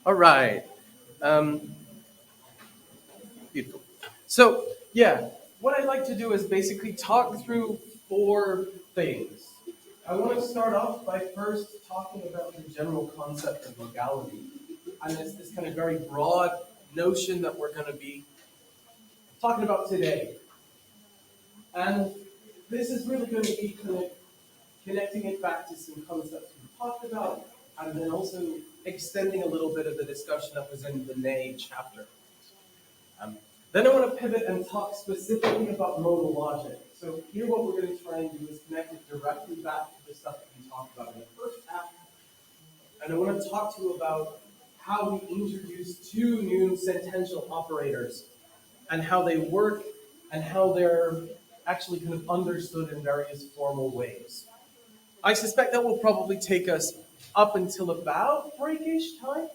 All right. Um, Beautiful. So, yeah, what I'd like to do is basically talk through four things. I want to start off by first talking about the general concept of modality. And it's this kind of very broad notion that we're going to be talking about today. And this is really going to be kind of connecting it back to some concepts we talked about, and then also extending a little bit of the discussion that was in the Nay chapter. Um, then I want to pivot and talk specifically about modal logic. So here what we're going to try and do is connect it directly back to the stuff that we talked about in the first half. And I want to talk to you about how we introduce two new sentential operators and how they work and how they're actually kind of understood in various formal ways. I suspect that will probably take us up until about breakish time.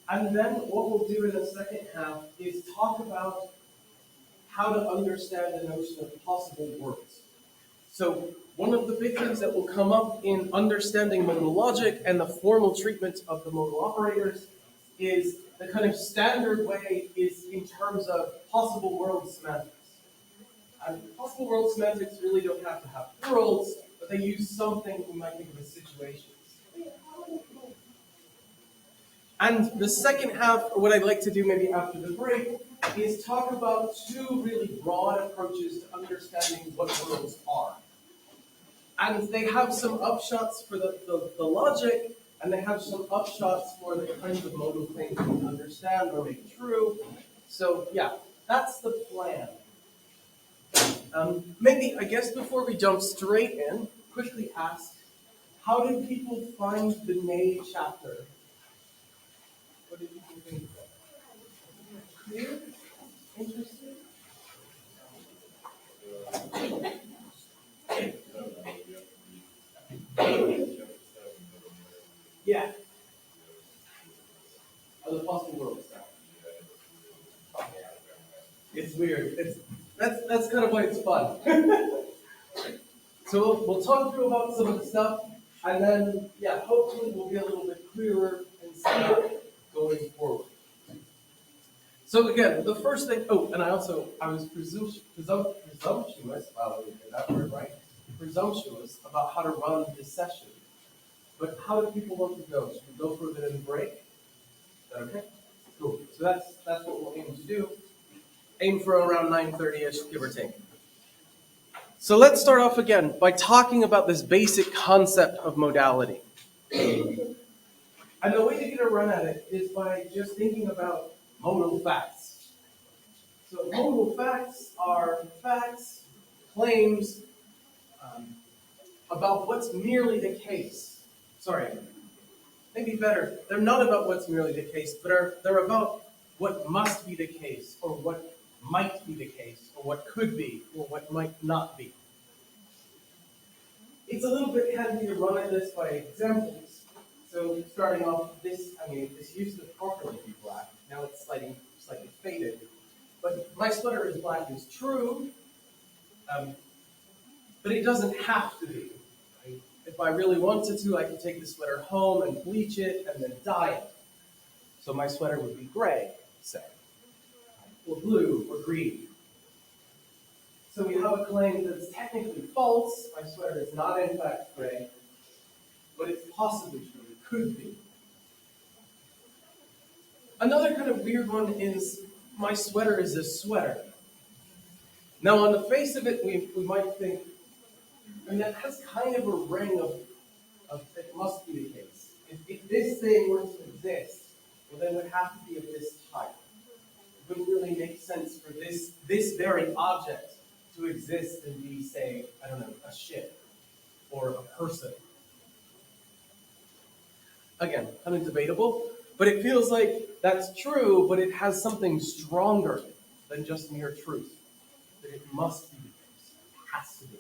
And then what we'll do in the second half is talk about how to understand the notion of possible worlds. So one of the big things that will come up in understanding modal logic and the formal treatment of the modal operators is the kind of standard way is in terms of possible world semantics. And possible world semantics really don't have to have worlds, but they use something we might think of as situations. And the second half, or what I'd like to do maybe after the break, is talk about two really broad approaches to understanding what worlds are. And they have some upshots for the logic, and they have some upshots for the kinds of modal things we understand or make true. So yeah, that's the plan. Maybe, I guess before we jump straight in, quickly ask, how did people find the Nay chapter? What did people think of that? Clear? Interesting? Yeah. Of the possible world stuff. It's weird. That's kind of why it's fun. So we'll talk through about some of the stuff, and then yeah, hopefully we'll be a little bit clearer and stuff going forward. So again, the first thing. Oh, and I was presumptuous. Wow, let me get that word right. Presumptuous about how to run this session. But how do people want to go? Should we go for a bit of a break? Is that okay? Cool. So that's what we'll aim to do. Aim for around 9:30ish, give or take. So let's start off again by talking about this basic concept of modality. And the way to get a run at it is by just thinking about modal facts. So modal facts are facts, claims about what's merely the case. Sorry, maybe better. They're not about what's merely the case, but they're about what must be the case, or what might be the case, or what could be, or what might not be. It's a little bit handy to run at this by examples. So starting off, this used to properly be black. Now it's slightly faded. But my sweater is black is true, but it doesn't have to be. Right? If I really wanted to, I could take the sweater home and bleach it and then dye it. So my sweater would be gray, say, or blue, or green. So we have a claim that's technically false. My sweater is not in fact gray, but it's possibly true. It could be. Another kind of weird one is my sweater is a sweater. Now on the face of it, we might think, that has kind of a ring of it must be the case. If this thing were to exist, well then it would have to be of this type. It wouldn't really make sense for this very object to exist and be, say, I don't know, a ship or a person. Again, kind of debatable, but it feels like that's true, but it has something stronger than just mere truth. That it must be the case. It has to be.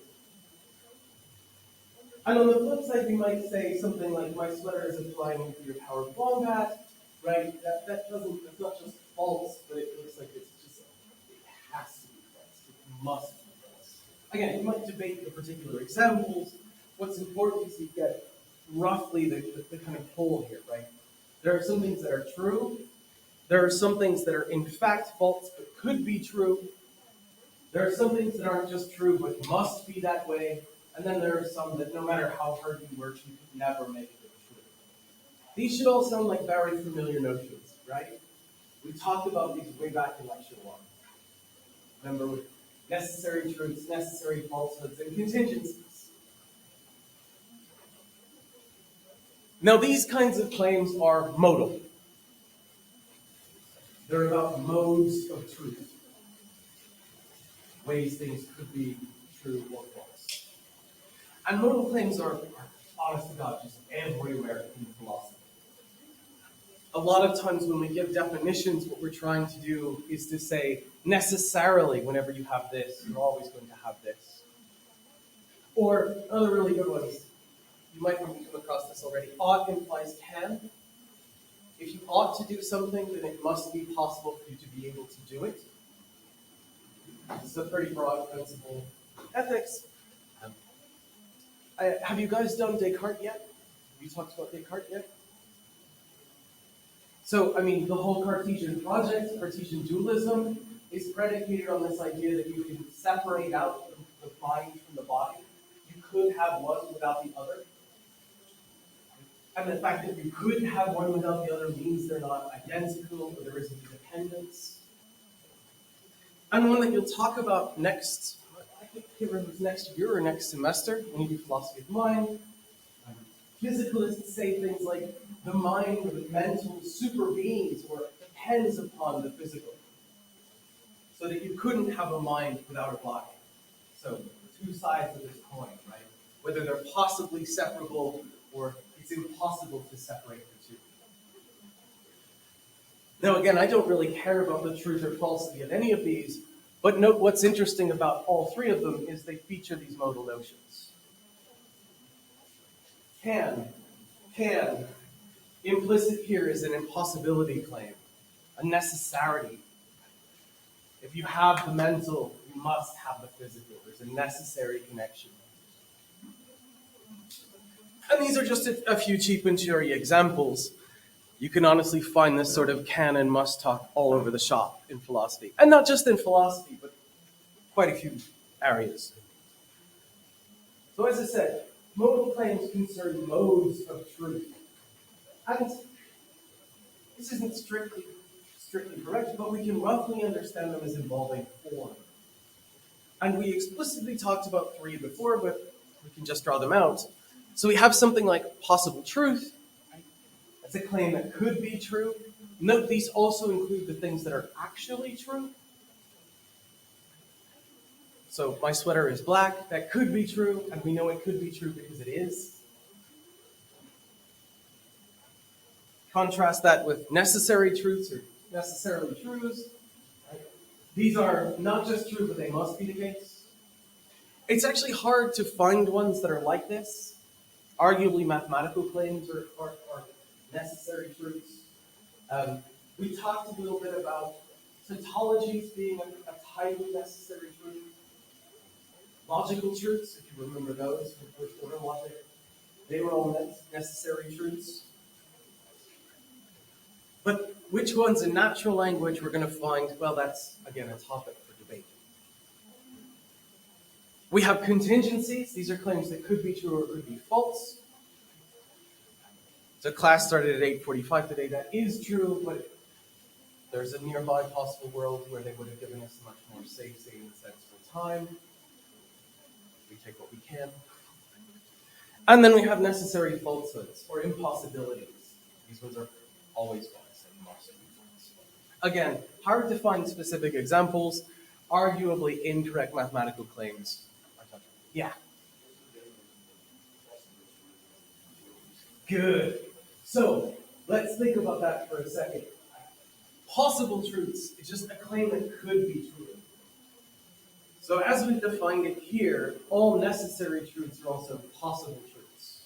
And on the flip side, you might say something like, my sweater is a flying nuclear powered wombat, right? That's not just false, but it looks like it's just, it has to be false. It must be false. Again, you might debate the particular examples. What's important is you get roughly the kind of whole here, right? There are some things that are true. There are some things that are in fact false but could be true. There are some things that aren't just true but must be that way. And then there are some that no matter how hard you work, you could never make them true. These should all sound like very familiar notions, right? We talked about these way back in lecture 1. Remember, with necessary truths, necessary falsehoods, and contingencies. Now, these kinds of claims are modal. They're about modes of truth, ways things could be true or false. And modal claims are honest to God, just everywhere in philosophy. A lot of times when we give definitions, what we're trying to do is to say, necessarily, whenever you have this, you're always going to have this. Or, another really good one is, you might have come across this already, ought implies can. If you ought to do something, then it must be possible for you to be able to do it. This is a pretty broad principle. Ethics. Have you guys done Descartes yet? Have you talked about Descartes yet? So, I mean, the whole Cartesian project, Cartesian dualism, is predicated on this idea that you can separate out the mind from the body. You could have one without the other. And the fact that you could have one without the other means they're not identical or there isn't independence. And one that you'll talk about next, I think it was next year or next semester when you do philosophy of mind. Physicalists say things like the mind or the mental supervenes or depends upon the physical. So that you couldn't have a mind without a body. So two sides of this coin, right? Whether they're possibly separable or it's impossible to separate the two. Now again, I don't really care about the truth or falsity of any of these, but note what's interesting about all three of them is they feature these modal notions. Can. Implicit here is an impossibility claim, a necessity. If you have the mental, you must have the physical. There's a necessary connection. And these are just a few cheap and cheery examples. You can honestly find this sort of can and must talk all over the shop in philosophy. And not just in philosophy, but quite a few areas. So as I said, modal claims concern modes of truth. And this isn't strictly correct, but we can roughly understand them as involving form. And we explicitly talked about 3 before, but we can just draw them out. So we have something like possible truth. That's a claim that could be true. Note these also include the things that are actually true. So my sweater is black. That could be true, and we know it could be true because it is. Contrast that with necessary truths or necessarily truths. Right? These are not just true, but they must be the case. It's actually hard to find ones that are like this. Arguably, mathematical claims are necessary truths. We talked a little bit about tautologies being a type of necessary truth. Logical truths, if you remember those from first order logic, they were all necessary truths. But which ones in natural language we're going to find, well, that's, again, a topic for debate. We have contingencies. These are claims that could be true or could be false. So class started at 8:45 today. That is true, but there's a nearby possible world where they would have given us a much more safe, sane, and sensible time. We take what we can. And then we have necessary falsehoods or impossibilities. These ones are always false and must be false. Again, hard to find specific examples. Arguably incorrect mathematical claims are touchable. Yeah. Good. So let's think about that for a second. Possible truths is just a claim that could be true. So as we've defined it here, all necessary truths are also possible truths.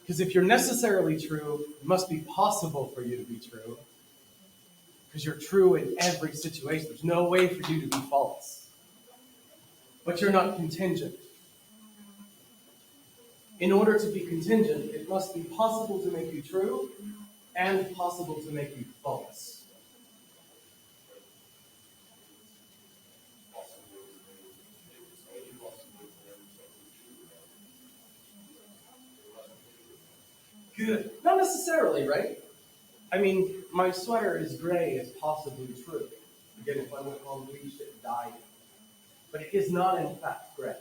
Because if you're necessarily true, it must be possible for you to be true. Because you're true in every situation. There's no way for you to be false. But you're not contingent. In order to be contingent, it must be possible to make you true and possible to make you false. Good. Not necessarily, right? I mean, my sweater is gray is possibly true. Again, if I went home, bleached it, dyed it. But it is not, in fact, gray.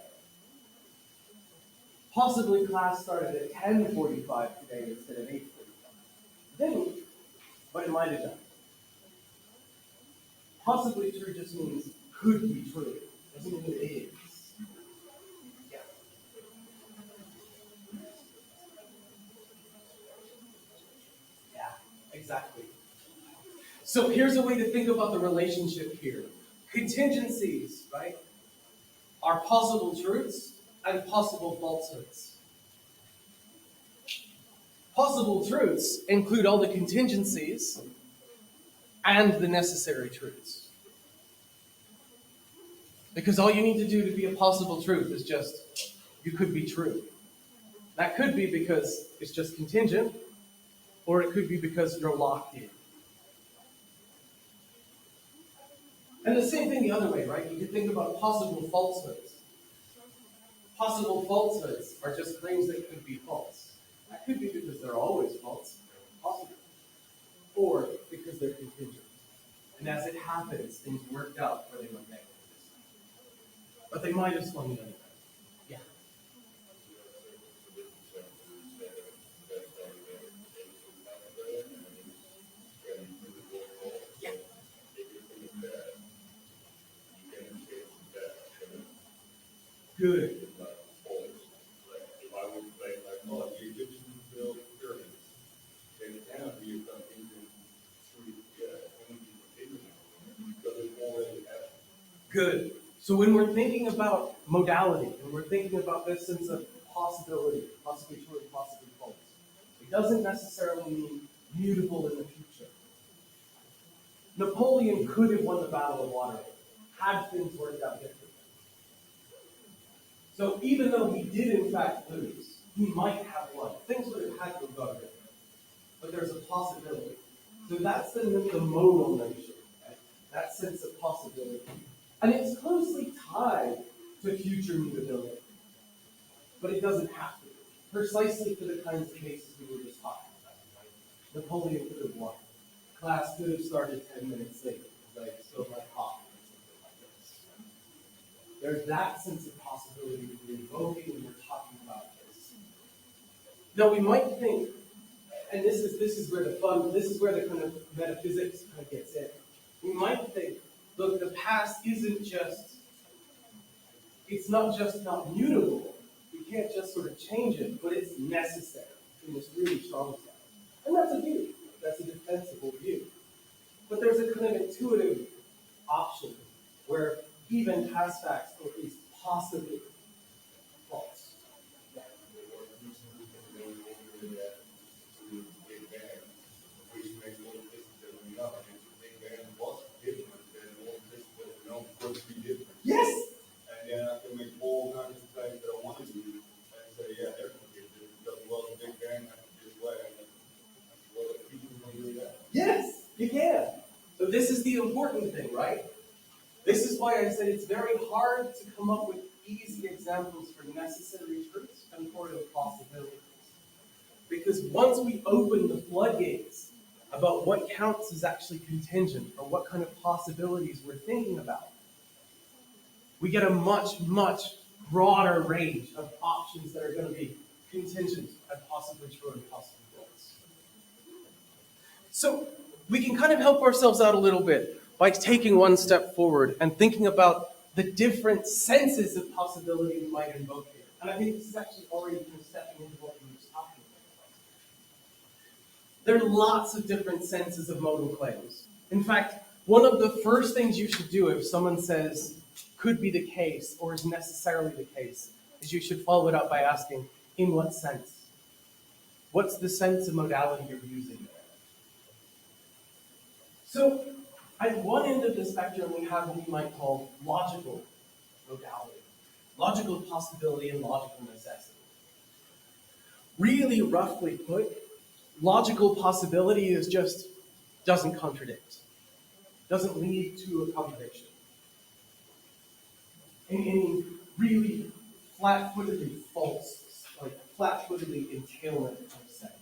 Possibly class started at 10:45 today instead of 8:45. Didn't, but it might have done. Possibly true just means could be true. Doesn't mean it is. Yeah. Yeah, exactly. So here's a way to think about the relationship here. Contingencies, right, are possible truths and possible falsehoods. Possible truths include all the contingencies and the necessary truths. Because all you need to do to be a possible truth is just, you could be true. That could be because it's just contingent, or it could be because you're locked in. And the same thing the other way, right? You could think about possible falsehoods. Possible falsehoods are just claims that could be false. That could be because they're always false, possible, or because they're contingent. And as it happens, things worked out where they went negative. But they might have swung the other way. Yeah. Yeah. Good. Good. So when we're thinking about modality, when we're thinking about this sense of possibility, possibly true and possibly false, it doesn't necessarily mean mutable in the future. Napoleon could have won the Battle of Waterloo had things worked out differently. So even though he did in fact lose, he might have won. Things would have had to have gone different. But there's a possibility. So that's the modal notion, right? That sense of possibility. And it's closely tied to future mutability. But it doesn't have to be. Precisely for the kinds of cases we were just talking about. Right? Napoleon could have won. Class could have started 10 minutes late because I spilled my coffee or something like this. There's that sense of possibility that we're invoking when we're talking about this. Now we might think, and this is where the kind of metaphysics kind of gets in. We might think, look, the past it's not just not mutable. We can't just sort of change it, but it's necessary in this really strong sense. And that's a view. That's a defensible view. But there's a kind of intuitive option where even past facts are at least possibly false. Yeah. Yes! And then I can make all kinds of things that I want to do and say, yeah, everything is because, well, the Big Bang happened this way. And well, people can do that. Yes, you can. So this is the important thing, right? This is why I said it's very hard to come up with easy examples for necessary truths and for the possibilities. Because once we open the floodgates about what counts as actually contingent or what kind of possibilities we're thinking about, we get a much, much broader range of options that are going to be contingent and possibly true and possibly false. So we can kind of help ourselves out a little bit by taking one step forward and thinking about the different senses of possibility we might invoke here. And I think this is actually already kind of stepping into what we were just talking about. There are lots of different senses of modal claims. In fact, one of the first things you should do if someone says could be the case or is necessarily the case is you should follow it up by asking, in what sense? What's the sense of modality you're using there? So at one end of the spectrum, we have what we might call logical modality, logical possibility and logical necessity. Really roughly put, logical possibility is just doesn't contradict, doesn't lead to a contradiction. In any really flat-footedly false, like flat-footedly entailment of sense.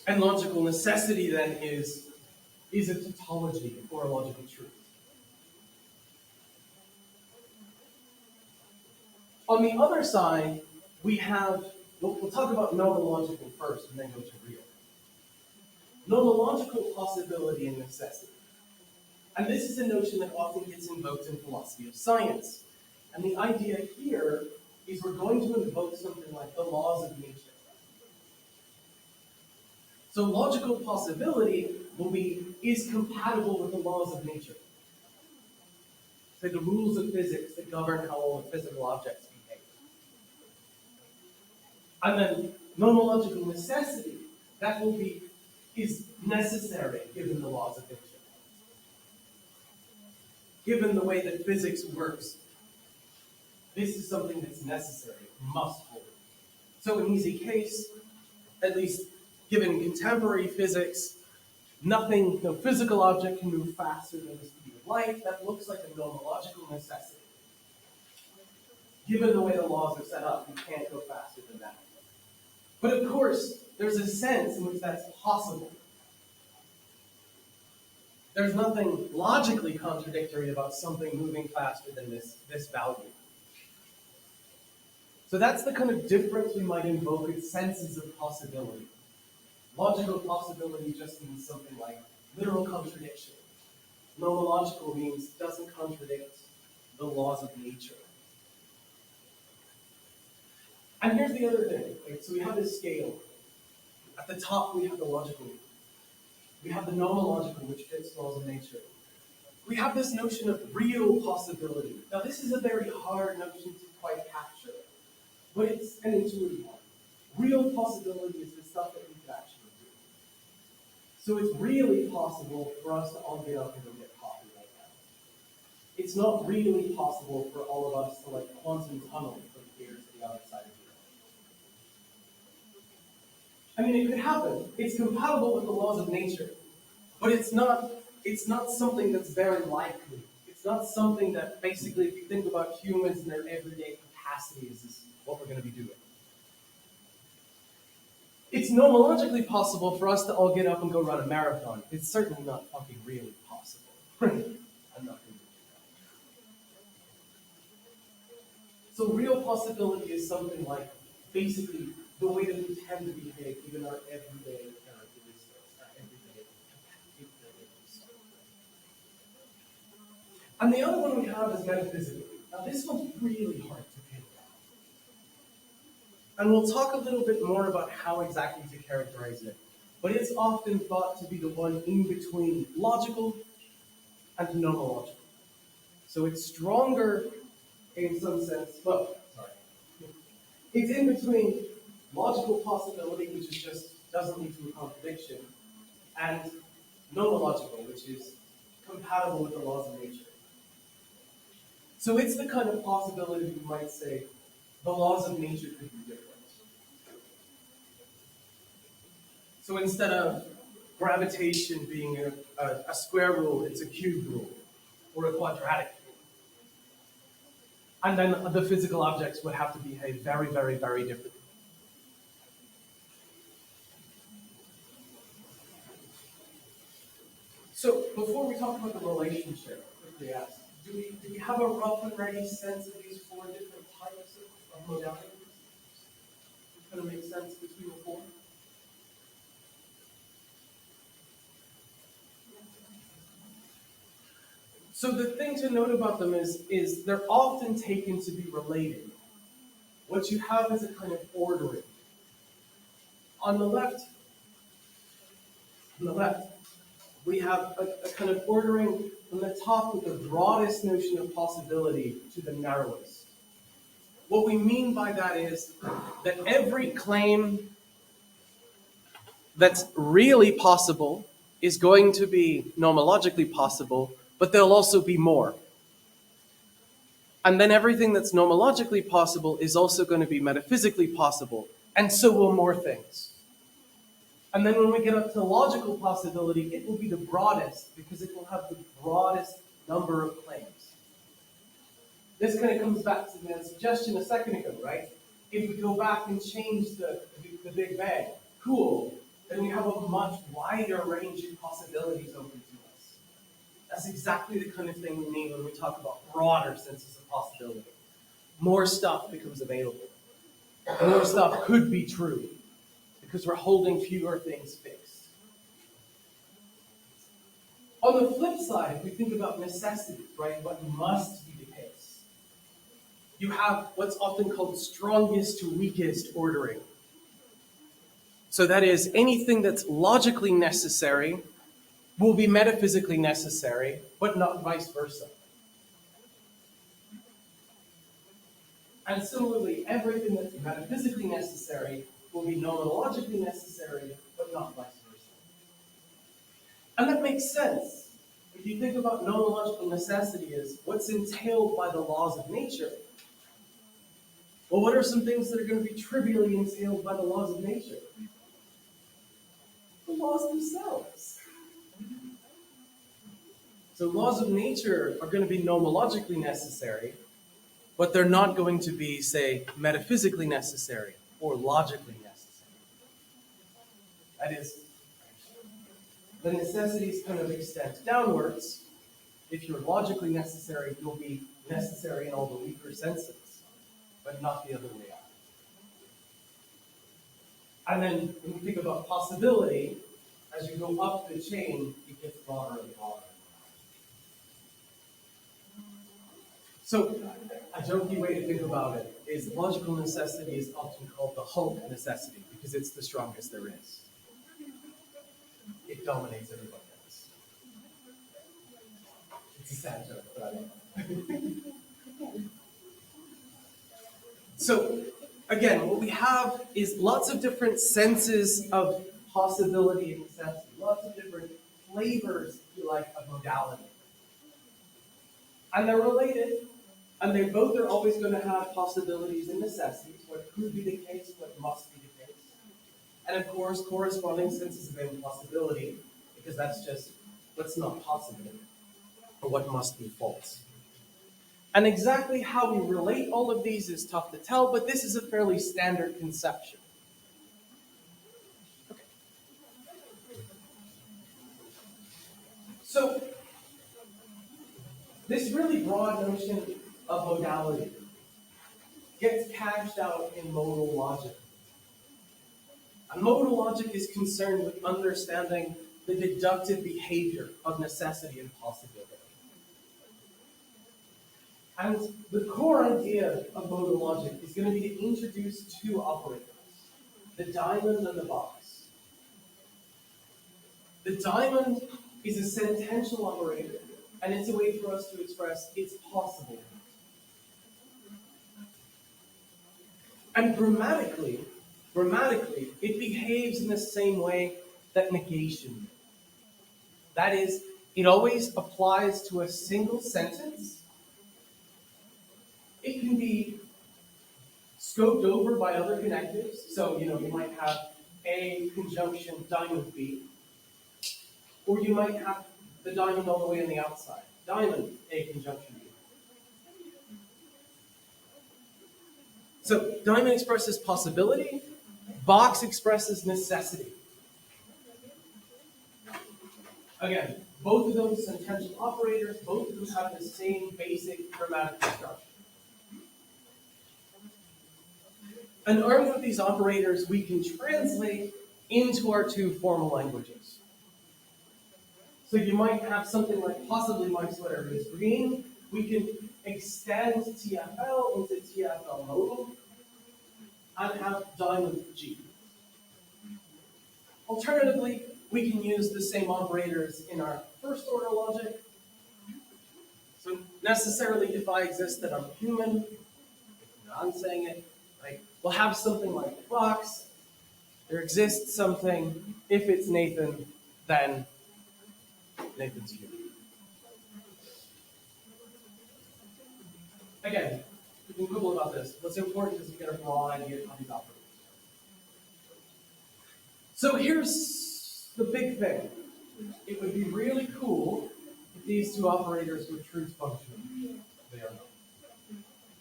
And logical necessity then is a tautology or a logical truth. On the other side, we have, we'll talk about nomological first and then go to real. Nomological possibility and necessity. And this is a notion that often gets invoked in philosophy of science. And the idea here is we're going to invoke something like the laws of nature. So logical possibility is compatible with the laws of nature. Say the rules of physics that govern how all the physical objects behave. And then nomological necessity, is necessary given the laws of nature. Given the way that physics works, this is something that's necessary, must hold. So an easy case, at least given contemporary physics, no physical object can move faster than the speed of light. That looks like a nomological necessity. Given the way the laws are set up, you can't go faster than that. But of course, there's a sense in which that's possible. There's nothing logically contradictory about something moving faster than this value. So that's the kind of difference we might invoke in senses of possibility. Logical possibility just means something like literal contradiction. Nomological means doesn't contradict the laws of nature. And here's the other thing. Right? So we have this scale. At the top, we have the logical. We have the nomological, which fits laws of nature. We have this notion of real possibility. Now, this is a very hard notion to quite capture, but it's an intuitive one. Real possibility is the stuff that we can actually do. So it's really possible for us to all get up and go get coffee right now. It's not really possible for all of us to quantum tunnel from here to the other side of the earth. I mean, it could happen. It's compatible with the laws of nature, but it's not something that's very likely. It's not something that basically, if you think about humans and their everyday capacities, is what we're going to be doing. It's nomologically possible for us to all get up and go run a marathon. It's certainly not fucking really possible. I'm not going to do that. So real possibility is something like basically the way that we tend to behave, even our everyday characteristics, our everyday capabilities. And the other one we have is metaphysical. Now this one's really hard to pin down. And we'll talk a little bit more about how exactly to characterize it. But it's often thought to be the one in between logical and nomological. So it's stronger in some sense, it's in between logical possibility, which is just doesn't lead to a contradiction, and nomological, which is compatible with the laws of nature. So it's the kind of possibility you might say the laws of nature could be different. So instead of gravitation being a square rule, it's a cube rule, or a quadratic rule. And then the physical objects would have to behave very, very, very differently. So before we talk about the relationship, quickly ask, do we have a rough and ready sense of these four different types of modalities? It kind of makes sense between the four? So the thing to note about them is they're often taken to be related. What you have is a kind of ordering. On the left, we have a kind of ordering from the top with the broadest notion of possibility to the narrowest. What we mean by that is that every claim that's really possible is going to be nomologically possible, but there'll also be more. And then everything that's nomologically possible is also going to be metaphysically possible, and so will more things. And then when we get up to logical possibility, it will be the broadest because it will have the broadest number of claims. This kind of comes back to the suggestion a second ago, right? If we go back and change the Big Bang, cool, then we have a much wider range of possibilities open to us. That's exactly the kind of thing we mean when we talk about broader senses of possibility. More stuff becomes available. More stuff could be true because we're holding fewer things fixed. On the flip side, if we think about necessity, right, what must be the case, you have what's often called strongest to weakest ordering. So that is, anything that's logically necessary will be metaphysically necessary, but not vice versa. And similarly, everything that's metaphysically necessary will be nomenologically necessary, but not vice versa. And that makes sense. If you think about nomenological necessity as what's entailed by the laws of nature, well, what are some things that are going to be trivially entailed by the laws of nature? The laws themselves. So laws of nature are going to be nomologically necessary, but they're not going to be, say, metaphysically necessary or logically necessary. That is, the necessities kind of extend downwards. If you're logically necessary, you'll be necessary in all the weaker senses, but not the other way out. And then when you think about possibility, as you go up the chain, it gets broader and broader. So a jokey way to think about it is logical necessity is often called the Hulk necessity because it's the strongest there is. It dominates everybody else. It's a sad joke, but I know. So again, what we have is lots of different senses of possibility and necessity, lots of different flavors, if you like, of modality. And they're related, and they both are always going to have possibilities and necessities, what could be the case, what must be the case. And of course, corresponding senses of impossibility, because that's just what's not possible, or what must be false. And exactly how we relate all of these is tough to tell, but this is a fairly standard conception. Okay. So, this really broad notion of modality gets cashed out in modal logic. And modal logic is concerned with understanding the deductive behavior of necessity and possibility. And the core idea of modal logic is going to be to introduce two operators, the diamond and the box. The diamond is a sentential operator, and it's a way for us to express it's possible. And grammatically, it behaves in the same way that negation. That is, it always applies to a single sentence. It can be scoped over by other connectives. So, you might have A conjunction diamond B, or you might have the diamond all the way on the outside. Diamond A conjunction B. So, diamond expresses possibility, box expresses necessity. Again, both of those sentential operators, both of them have the same basic grammatic structure. And armed with these operators, we can translate into our two formal languages. So you might have something like possibly my sweater is green. We can extend TFL into TFL modal and have diamond G. Alternatively, we can use the same operators in our first order logic. So necessarily, if I exist, that I'm human. I'm saying it, right? We'll have something like the box. There exists something. If it's Nathan, then Nathan's human. again, we can quibble about this. What's important is you get a broad idea of how these operate. So here's the big thing. It would be really cool if these two operators were truth functional. They are not.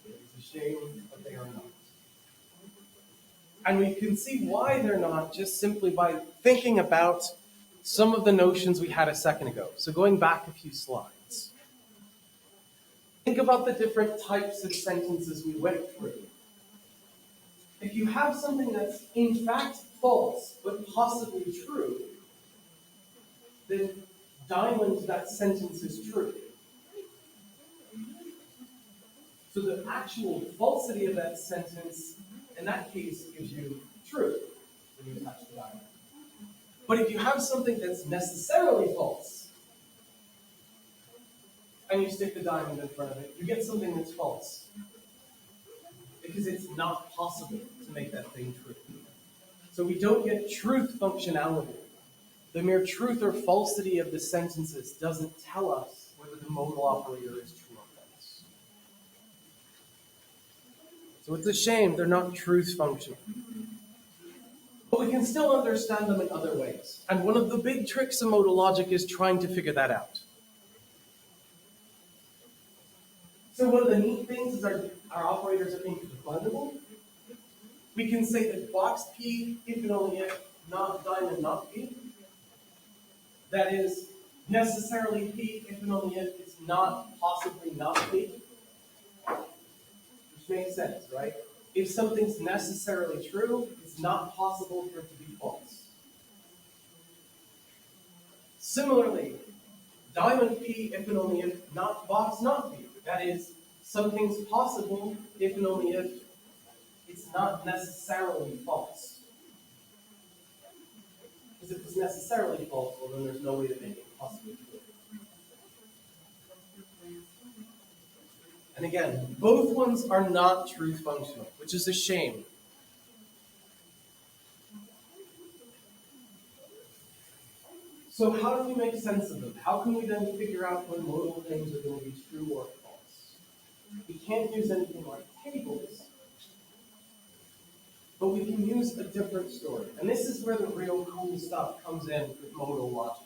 It's a shame that they are not. And we can see why they're not just simply by thinking about some of the notions we had a second ago. So going back a few slides. Think about the different types of sentences we went through. If you have something that's in fact false, but possibly true, then diamond that sentence is true. So the actual falsity of that sentence, in that case, gives you truth when you attach the diamond. But if you have something that's necessarily false, and you stick the diamond in front of it, you get something that's false. Because it's not possible to make that thing true. So we don't get truth functionality. The mere truth or falsity of the sentences doesn't tell us whether the modal operator is true or false. So it's a shame they're not truth functional. But we can still understand them in other ways. And one of the big tricks of modal logic is trying to figure that out. So one of the neat things is our operators are incompatible. We can say that box P, if and only if, not diamond, not P. That is necessarily P, if and only if it's not possibly not P. Which makes sense, right? If something's necessarily true, it's not possible for it to be false. Similarly, diamond P, if and only if, not box, not P. That is, something's possible if and only if it's not necessarily false. Because if it's necessarily false, well, then there's no way to make it possibly true. And again, both ones are not truth functional, which is a shame. So how do we make sense of them? How can we then figure out when modal claims are going to be true or false? We can't use anything like tables, but we can use a different story. And this is where the real cool stuff comes in with modal logic.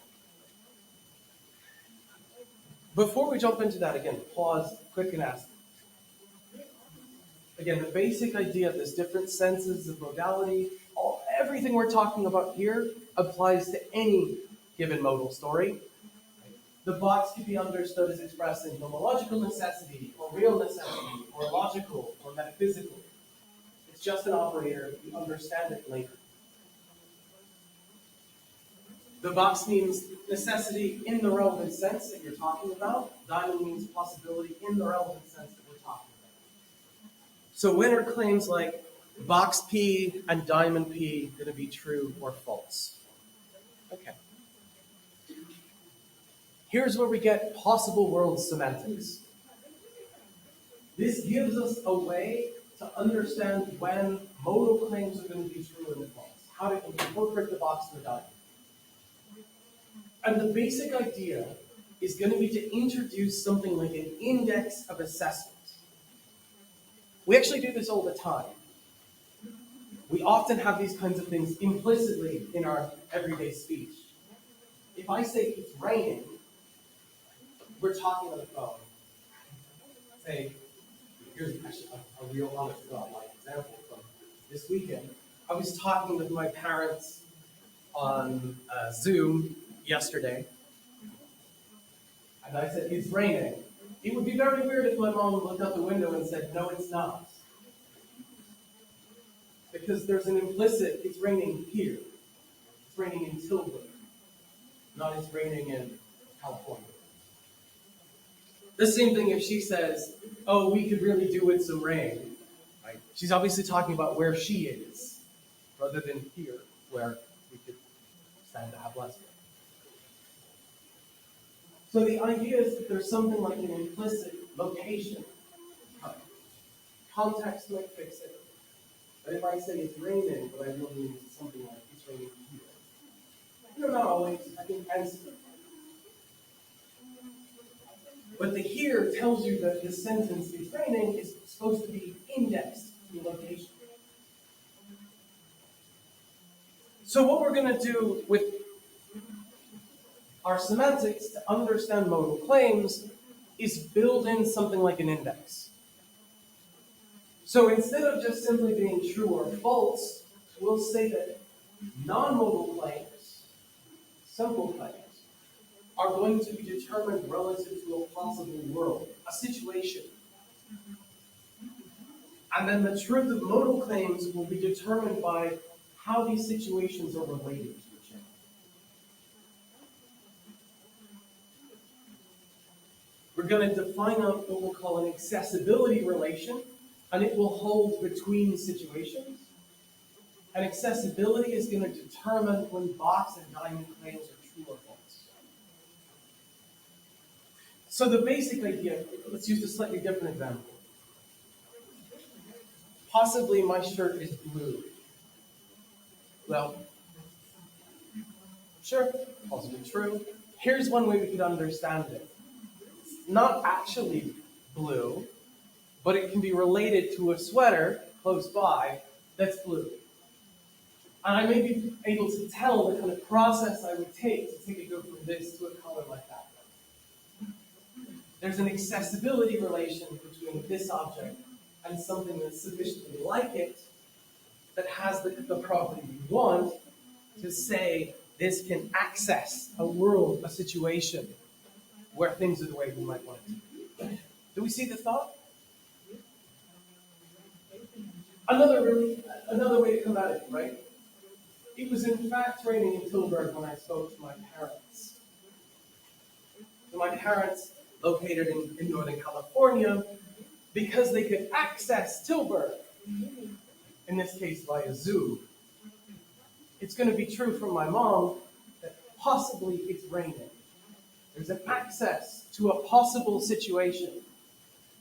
Before we jump into that, again, pause, quick and ask. Again, the basic idea of this different senses of modality, everything we're talking about here applies to any given modal story. The box can be understood as expressing homological necessity, or real necessity, or logical, or metaphysical. It's just an operator. You understand it later. The box means necessity in the relevant sense that you're talking about. Diamond means possibility in the relevant sense that we're talking about. So when are claims like box P and diamond P going to be true or false? Okay. Here's where we get possible world semantics. This gives us a way to understand when modal claims are going to be true and false. How to incorporate the box and the diamond. And the basic idea is going to be to introduce something like an index of assessment. We actually do this all the time. We often have these kinds of things implicitly in our everyday speech. If I say it's raining, we're talking on the phone. Say, here's actually a real honest to God like example from this weekend. I was talking with my parents on Zoom yesterday, and I said, it's raining. It would be very weird if my mom looked out the window and said, no, it's not. Because there's an implicit, it's raining here. It's raining in Tilburg, not it's raining in California. The same thing if she says, oh, we could really do with some rain. Right? She's obviously talking about where she is, rather than here, where we could stand to have less rain. So the idea is that there's something like an implicit location. Context might fix it. But if I say it's raining, what I really mean is something like it's raining here. No, not always. I think hence. But the here tells you that this sentence is raining is supposed to be indexed in location. So what we're going to do with our semantics to understand modal claims is build in something like an index. So instead of just simply being true or false, we'll say that non-modal claims, simple claims, are going to be determined relative to a possible world, a situation. And then the truth of modal claims will be determined by how these situations are related to each other. We're going to define what we'll call an accessibility relation, and it will hold between situations. And accessibility is going to determine when box and diamond claims are true or false. So the basic idea, let's use a slightly different example. Possibly my shirt is blue. Well, sure, possibly true. Here's one way we could understand it. It's not actually blue, but it can be related to a sweater close by that's blue. And I may be able to tell the kind of process I would take to go from this to a color like that. There's an accessibility relation between this object and something that's sufficiently like it that has the property we want to say this can access a world, a situation where things are the way we might want it to be. Do we see the thought? Another way to come at it, right? It was in fact raining in Tilburg when I spoke to my parents. So my parents, located in Northern California, because they could access Tilburg, in this case via Zoom. It's going to be true for my mom that possibly it's raining. There's an access to a possible situation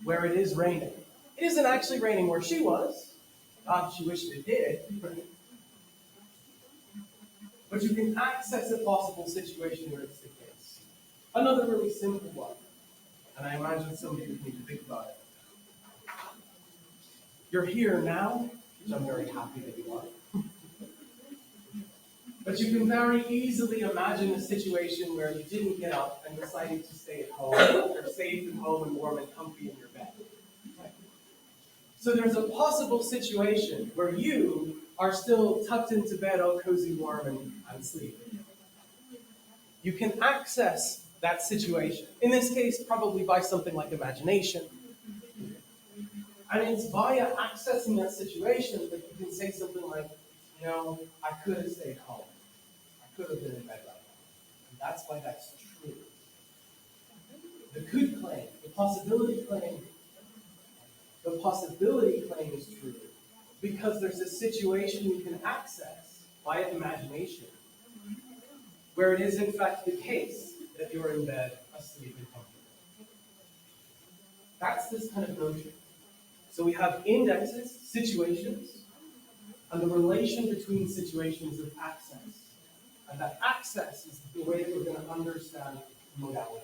where it is raining. It isn't actually raining where she was. God, she wished it did. But you can access a possible situation where it's the case. Another really simple one, and I imagine some of you need to think about it. You're here now, which I'm very happy that you are. But you can very easily imagine a situation where you didn't get up and decided to stay at home. You're safe and home and warm and comfy in your bed. So there's a possible situation where you are still tucked into bed, all cozy, warm, and sleeping. You can access that situation. In this case, probably by something like imagination. And it's via accessing that situation that you can say something like, I could have stayed home. I could have been in bed right now. And that's why that's true. The could claim, the possibility claim is true because there's a situation you can access via imagination where it is in fact the case that you're in bed, asleep and comfortable. That's this kind of notion. So we have indexes, situations, and the relation between situations of access. And that access is the way that we're going to understand modalities.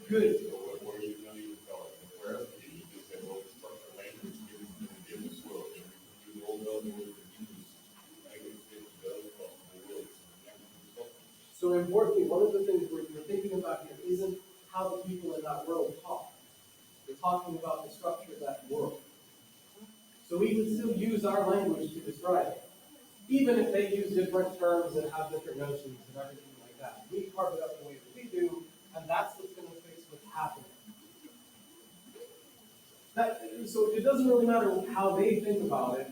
Good. So importantly, one of the things we're thinking about here isn't how the people in that world talk. We're talking about the structure of that world. So we can still use our language to describe it, even if they use different terms and have different notions and everything like that. We carve it up the way that we do, and that's what's going to fix what's happening. So it doesn't really matter how they think about it.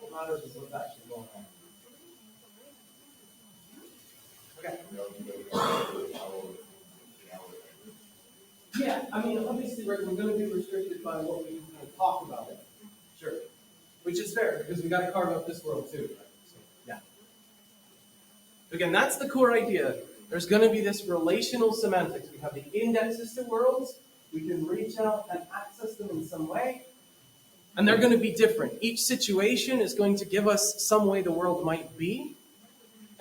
What matters is what's actually going on. Okay. Yeah, obviously we're going to be restricted by what we can kind of talk about it. Sure. Which is fair, because we got to carve up this world too. Right? So, yeah. Again, that's the core idea. There's going to be this relational semantics. We have the indexes to worlds. We can reach out and access them in some way. And they're going to be different. Each situation is going to give us some way the world might be.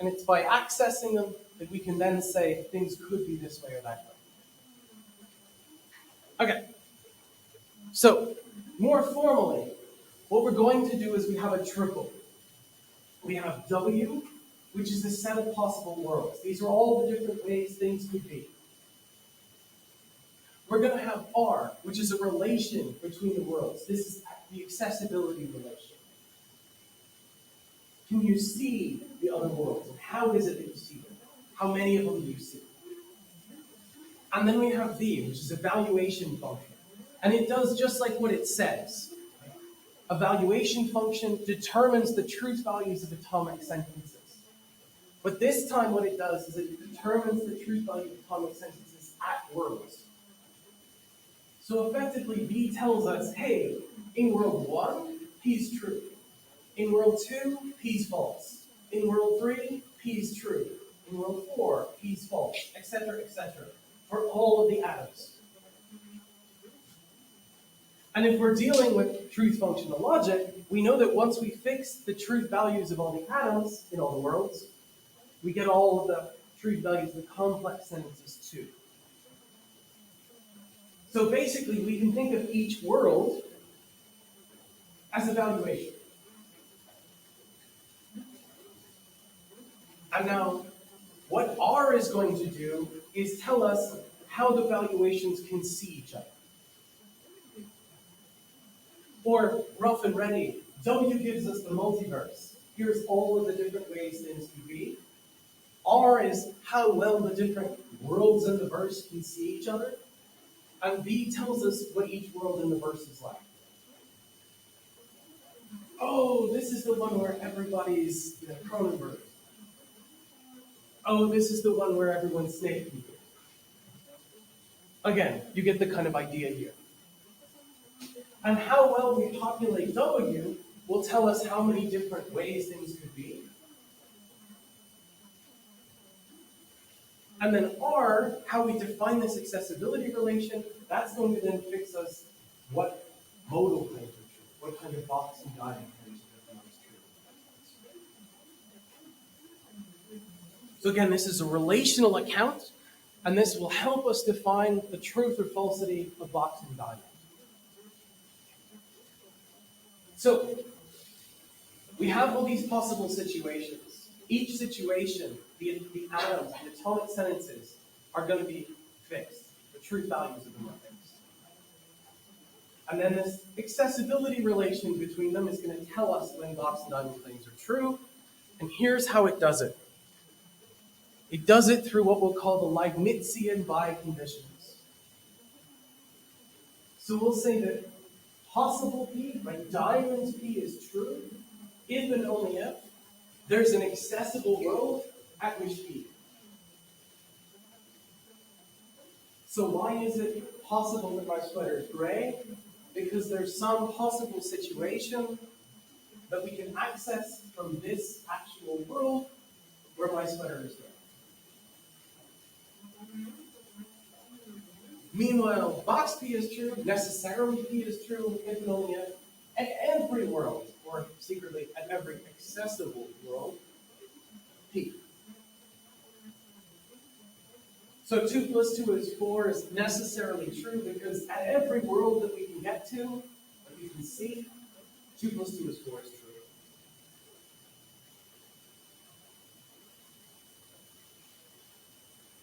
And it's by accessing them that we can then say things could be this way or that way. Okay. So, more formally, what we're going to do is we have a triple. We have W, which is a set of possible worlds. These are all the different ways things could be. We're going to have R, which is a relation between the worlds. This is the accessibility relation. Can you see the other worlds? And how is it that you see them? How many of them do you see? And then we have V, which is a valuation function. And it does just like what it says. A valuation function determines the truth values of atomic sentences. But this time what it does is it determines the truth value of atomic sentences at worlds. So effectively, V tells us, hey, in world 1, P is true. In world 2, P is false. In world 3, P is true. In world 4, P is false, etc., for all of the atoms. And if we're dealing with truth functional logic, we know that once we fix the truth values of all the atoms in all the worlds, we get all of the truth values of the complex sentences too. So basically, we can think of each world as a valuation. And now, what R is going to do is tell us how the valuations can see each other. Or, rough and ready, W gives us the multiverse. Here's all of the different ways things can be. R is how well the different worlds in the verse can see each other. And V tells us what each world in the verse is like. Oh, this is the one where everybody's Cronenberg. Oh, this is the one where everyone's snake people. Again, you get the kind of idea here. And how well we populate W will tell us how many different ways things could be. And then R, how we define this accessibility relation, that's going to then fix us what modal claims are true, what kind of box and diamond claims are true. So again, this is a relational account, and this will help us define the truth or falsity of box and diamond. So, we have all these possible situations. Each situation, the atoms, the atomic sentences, are going to be fixed. The truth values of them are fixed. And then this accessibility relation between them is going to tell us when box and diamond claims are true. And here's how it does it. It does it through what we'll call the Leibnizian biconditions. So we'll say that possible P, right, diamond P is true, if and only if there's an accessible world at which P. So why is it possible that my sweater is gray? Because there's some possible situation that we can access from this actual world where my sweater is gray. Meanwhile, box P is true, necessarily P is true, if and only if, at every world, or secretly at every accessible world, P. So 2 plus 2 is 4 is necessarily true because at every world that we can get to, that we can see, 2 plus 2 is 4 is true.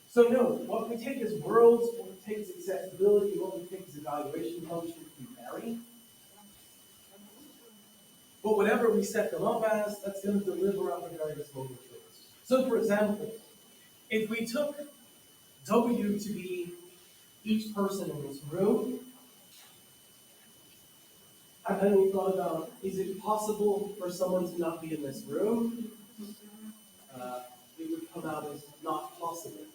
So note, what we take as worlds, what we take as accessibility, what we take as evaluation functions can vary. But whatever we set them up as, that's going to deliver arbitrary modal traits. So for example, if we took W to be each person in this room, and then we thought about, is it possible for someone to not be in this room? It would come out as not possible.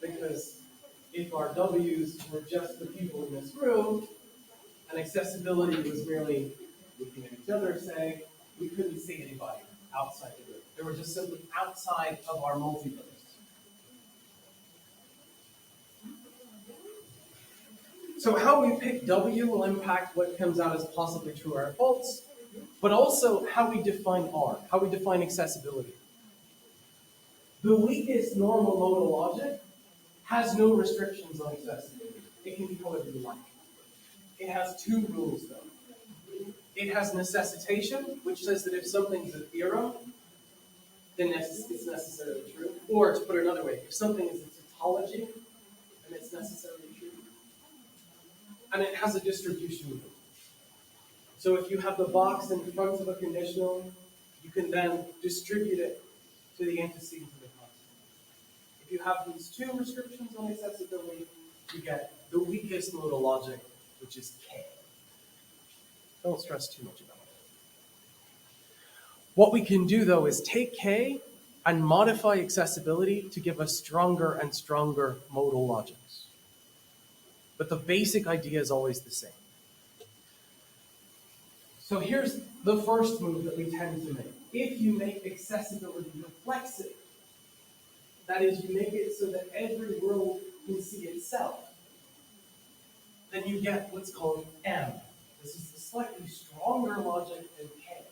Because if our W's were just the people in this room, and accessibility was merely looking at each other, say, we couldn't see anybody outside the room. They were just simply outside of our multiverse. So how we pick W will impact what comes out as possibly true or false, but also how we define R, how we define accessibility. The weakest normal modal logic has no restrictions on accessibility. It can be however you like. It has two rules though. It has necessitation, which says that if something's a theorem, then it's necessarily true. Or to put it another way, if something is a tautology, then it's necessarily true. And it has a distribution rule. So if you have the box in front of a conditional, you can then distribute it to the antecedent of the constant. If you have these two restrictions on accessibility, you get the weakest modal logic, which is K. Don't stress too much about it. What we can do, though, is take K and modify accessibility to give us stronger and stronger modal logics. But the basic idea is always the same. So here's the first move that we tend to make. If you make accessibility reflexive, that is, you make it so that every world can see itself, then you get what's called M. This is the slightly stronger logic than K,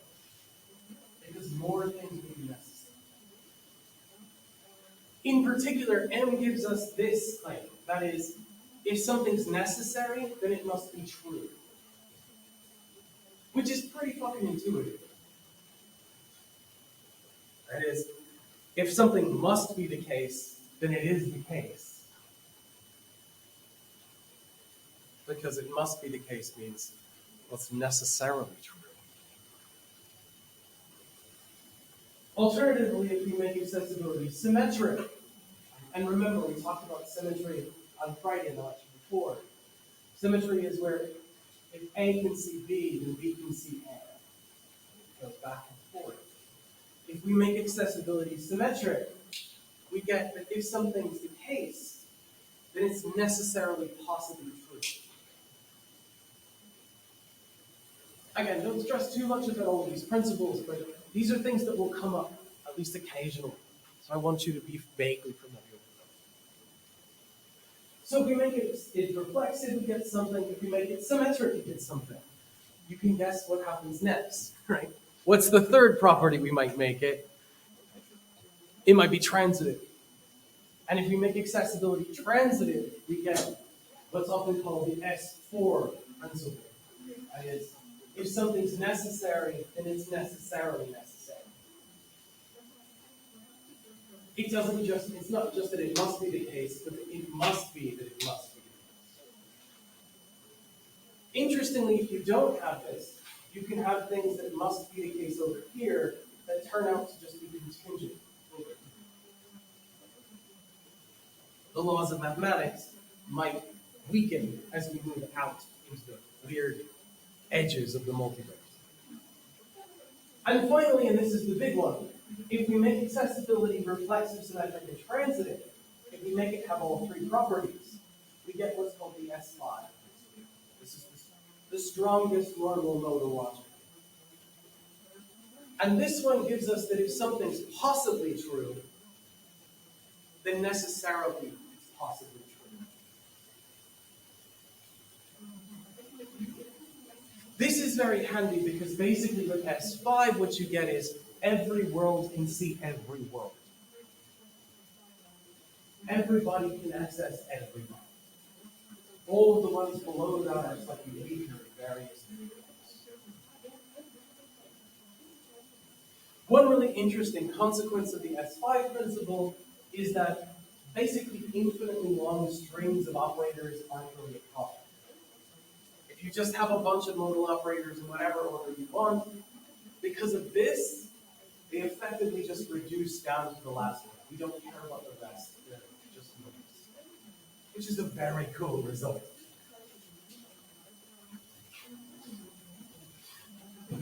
because more things will be necessary. In particular, M gives us this claim. That is, if something's necessary, then it must be true. Which is pretty fucking intuitive. That is, if something must be the case, then it is the case. Because it must be the case means what's necessarily true. Alternatively, if you make accessibility symmetric, and remember we talked about symmetry on Friday in the lecture before. Symmetry is where if A can see B, then B can see A. It goes back and forth. If we make accessibility symmetric, we get that if something's the case, then it's necessarily possibly true. Again, don't stress too much about all of these principles, but these are things that will come up, at least occasionally. So I want you to be vaguely familiar with them. So if we make it reflexive, we get something. If we make it symmetric, we get something. You can guess what happens next, right? What's the third property we might make it? It might be transitive. And if we make accessibility transitive, we get what's often called the S4 principle. That is, if something's necessary, then it's necessarily necessary. It's not just that it must be the case, but that it must be that it must be the case. Interestingly, if you don't have this, you can have things that must be the case over here that turn out to just be contingent over here. The laws of mathematics might weaken as we move out into the weird edges of the multiverse. And finally, and this is the big one, if we make accessibility reflexive, symmetric, and transitive, if we make it have all three properties, we get what's called the S5. This is the strongest normal modal logic. And this one gives us that if something's possibly true, then necessarily it's possibly true. This is very handy because basically with S5, what you get is every world can see every world. Everybody can access everybody. All of the ones below that are slightly weaker in various degrees. One really interesting consequence of the S5 principle is that basically infinitely long strings of operators aren't really a problem. If you just have a bunch of modal operators in whatever order you want, because of this, they effectively just reduce down to the last one. We don't care about the rest, they're just numbers. Which is a very cool result.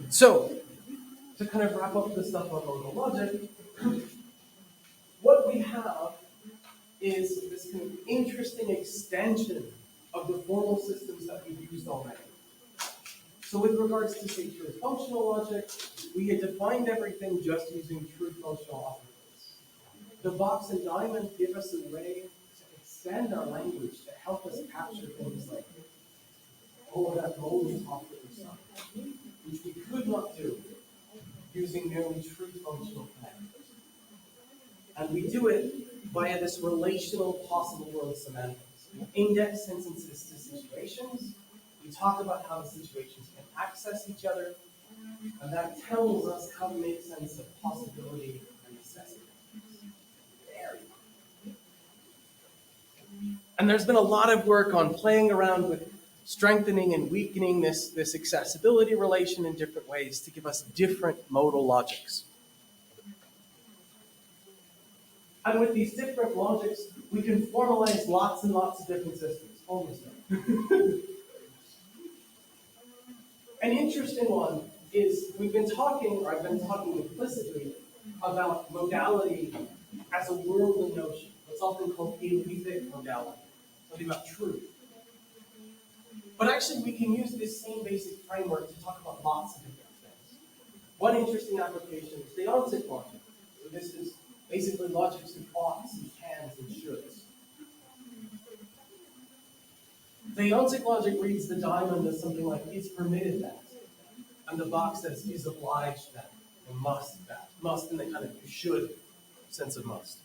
So, to kind of wrap up the stuff on modal logic, what we have is this kind of interesting extension of the formal systems that we've used already. So with regards to, say, pure functional logic, we had defined everything just using true functional operators. The box and diamond give us a way to extend our language to help us capture things like all of that moment operator stuff, which we could not do using merely true functional connectors. And we do it via this relational possible world semantics. We index sentences to situations. We talk about how the situations can access each other. And that tells us how to make sense of possibility and necessity. And there's been a lot of work on playing around with strengthening and weakening this accessibility relation in different ways to give us different modal logics. And with these different logics, we can formalize lots and lots of different systems. Almost done. An interesting one is I've been talking implicitly about modality as a worldly notion. It's often called alethic modality, something about truth. But actually, we can use this same basic framework to talk about lots of different things. One interesting application is deontic logic. So this is basically logics of oughts and cans and shoulds. Deontic logic reads the diamond as something like is permitted that, and the box says is obliged that, or must that. Must in the kind of you should sense of must.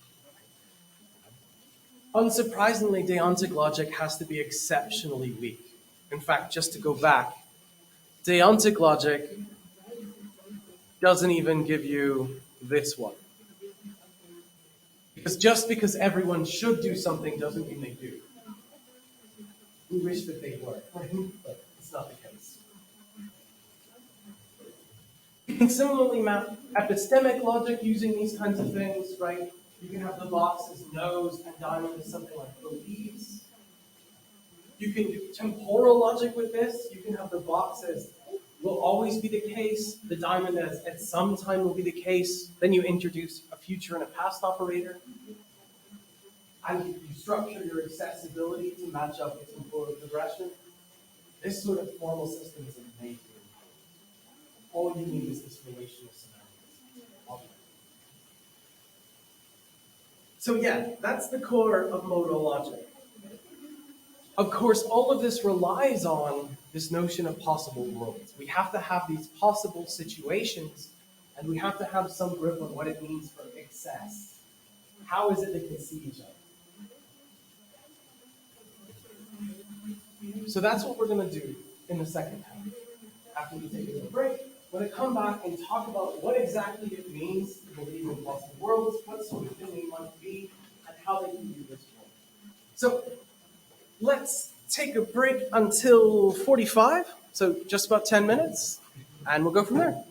Unsurprisingly, deontic logic has to be exceptionally weak. In fact, just to go back, deontic logic doesn't even give you this one. Because just because everyone should do something doesn't mean they do. We wish that they were, but it's not the case. You can similarly map epistemic logic using these kinds of things, right? You can have the box as knows and diamond as something like believes. You can do temporal logic with this. You can have the box as will always be the case, the diamond as at some time will be the case. Then you introduce a future and a past operator. And you structure your accessibility to match up with temporal progression. This sort of formal system is amazing. All you need is this relational semantics. So yeah, that's the core of modal logic. Of course, all of this relies on this notion of possible worlds. We have to have these possible situations, and we have to have some grip on what it means for excess. How is it they can see each other? So that's what we're going to do in the second half. After we take a little break, we're going to come back and talk about what exactly it means to believe in possible worlds, what sort of thing they might be, and how they can do this world. So let's take a break until 45, so just about 10 minutes, and we'll go from there.